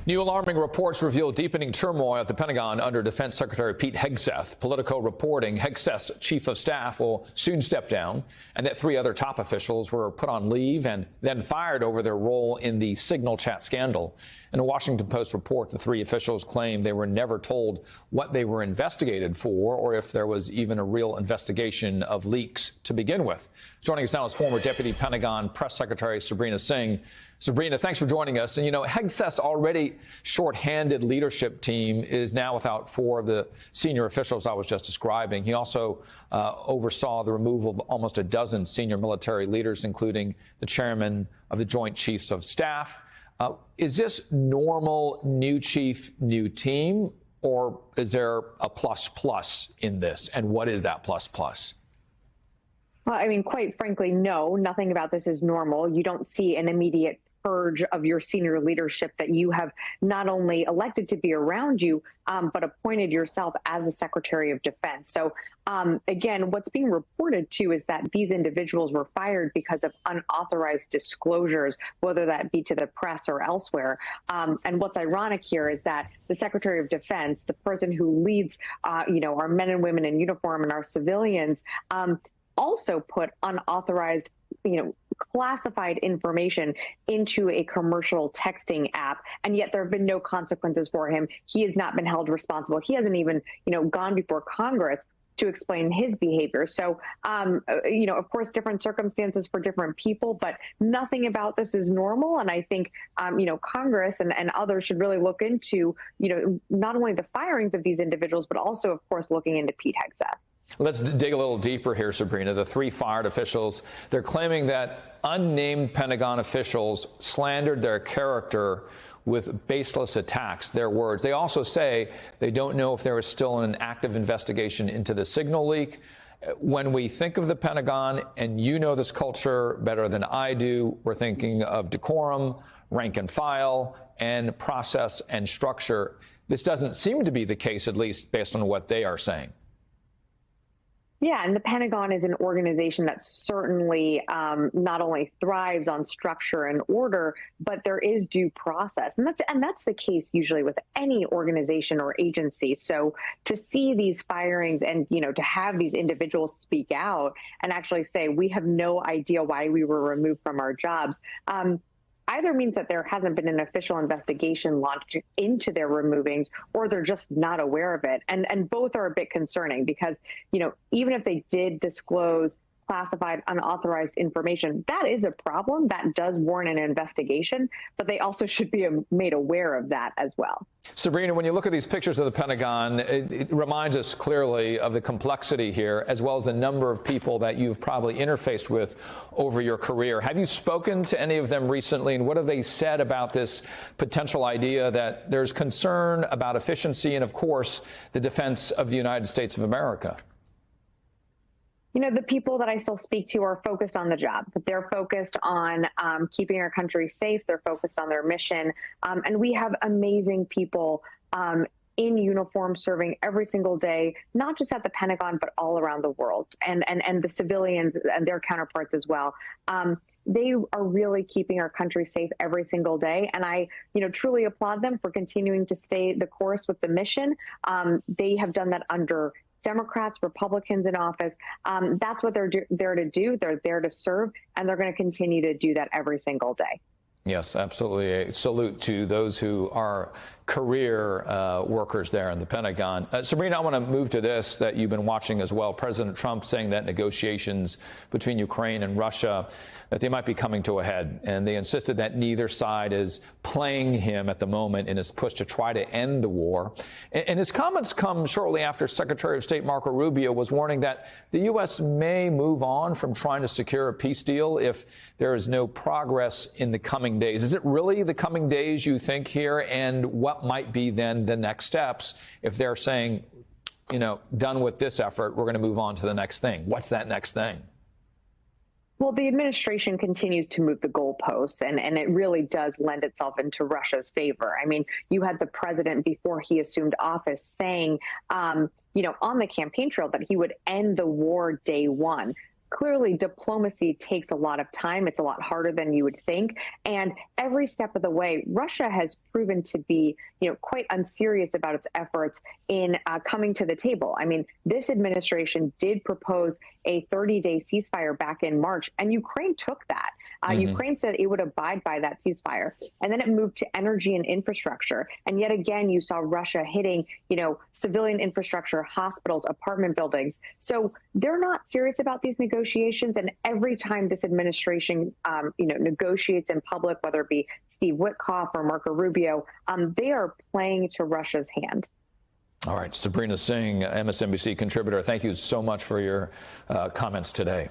New alarming reports reveal deepening turmoil at the Pentagon under Defense Secretary Pete Hegseth. Politico reporting Hegseth's chief of staff will soon step down, and that 3 other top officials were put on leave and then fired over their role in the Signal chat scandal. In a Washington Post report, the 3 officials claim they were never told what they were investigated for or if there was even a real investigation of leaks to begin with. Joining us now is former Deputy Pentagon Press Secretary Sabrina Singh. Sabrina, thanks for joining us. And, you know, Hegseth's already shorthanded leadership team is now without 4 of the senior officials I was just describing. He also oversaw the removal of almost a dozen senior military leaders, including the chairman of the Joint Chiefs of Staff. Is this normal new chief, new team, or is there a plus in this? And what is that plus? Well, I mean, quite frankly, no, nothing about this is normal. You don't see an immediate purge of your senior leadership that you have not only elected to be around you, but appointed yourself as a Secretary of Defense. So, again, what's being reported, too, is that these individuals were fired because of unauthorized disclosures, whether that be to the press or elsewhere. And what's ironic here is that the Secretary of Defense, the person who leads, our men and women in uniform and our civilians, also put unauthorized, classified information into a commercial texting app, and yet there have been no consequences for him. He has not been held responsible. He hasn't even, gone before Congress to explain his behavior. So, of course, different circumstances for different people, but nothing about this is normal. And I think, Congress and others should really look into, not only the firings of these individuals, but also, of course, looking into Pete Hegseth. Let's dig a little deeper here, Sabrina. The 3 fired officials, they're claiming that unnamed Pentagon officials slandered their character with baseless attacks, their words. They also say they don't know if there is still an active investigation into the Signal leak. When we think of the Pentagon, and you know this culture better than I do, we're thinking of decorum, rank and file, and process and structure. This doesn't seem to be the case, at least based on what they are saying. Yeah, and the Pentagon is an organization that certainly not only thrives on structure and order, but there is due process. And that's the case usually with any organization or agency. So to see these firings and, to have these individuals speak out and actually say, we have no idea why we were removed from our jobs, either means that there hasn't been an official investigation launched into their removings, or they're just not aware of it. And both are a bit concerning because, even if they did disclose classified, unauthorized information, that is a problem. That does warrant an investigation, but they also should be made aware of that as well. Sabrina, when you look at these pictures of the Pentagon, it reminds us clearly of the complexity here, as well as the number of people that you've probably interfaced with over your career. Have you spoken to any of them recently, and what have they said about this potential idea that there's concern about efficiency and, of course, the defense of the United States of America? The people that I still speak to are focused on the job, but they're focused on keeping our country safe. They're focused on their mission. And we have amazing people in uniform serving every single day, not just at the Pentagon, but all around the world, and the civilians and their counterparts as well. They are really keeping our country safe every single day. And I, truly applaud them for continuing to stay the course with the mission. They have done that under Democrats, Republicans in office. That's what they're there to do. They're there to serve, and they're going to continue to do that every single day. Yes, absolutely. A salute to those who are career workers there in the Pentagon. Sabrina, I want to move to this that you've been watching as well. President Trump saying that negotiations between Ukraine and Russia, that they might be coming to a head. And they insisted that neither side is playing him at the moment in his push to try to end the war. And his comments come shortly after Secretary of State Marco Rubio was warning that the U.S. may move on from trying to secure a peace deal if there is no progress in the coming days. Is it really the coming days, you think, here? And what might be then the next steps if they're saying, done with this effort, we're going to move on to the next thing? What's that next thing? Well, the administration continues to move the goalposts, and it really does lend itself into Russia's favor. I mean, you had the president before he assumed office saying, on the campaign trail that he would end the war day one. clearly diplomacy takes a lot of time. It's a lot harder than you would think. And every step of the way, Russia has proven to be, quite unserious about its efforts in coming to the table. I mean, this administration did propose a 30-day ceasefire back in March, and Ukraine took that. Ukraine said it would abide by that ceasefire. And then it moved to energy and infrastructure. And yet again, you saw Russia hitting, civilian infrastructure, hospitals, apartment buildings. So they're not serious about these negotiations. And every time this administration, negotiates in public, whether it be Steve Witkoff or Marco Rubio, they are playing to Russia's hand. All right, Sabrina Singh, MSNBC contributor, thank you so much for your comments today.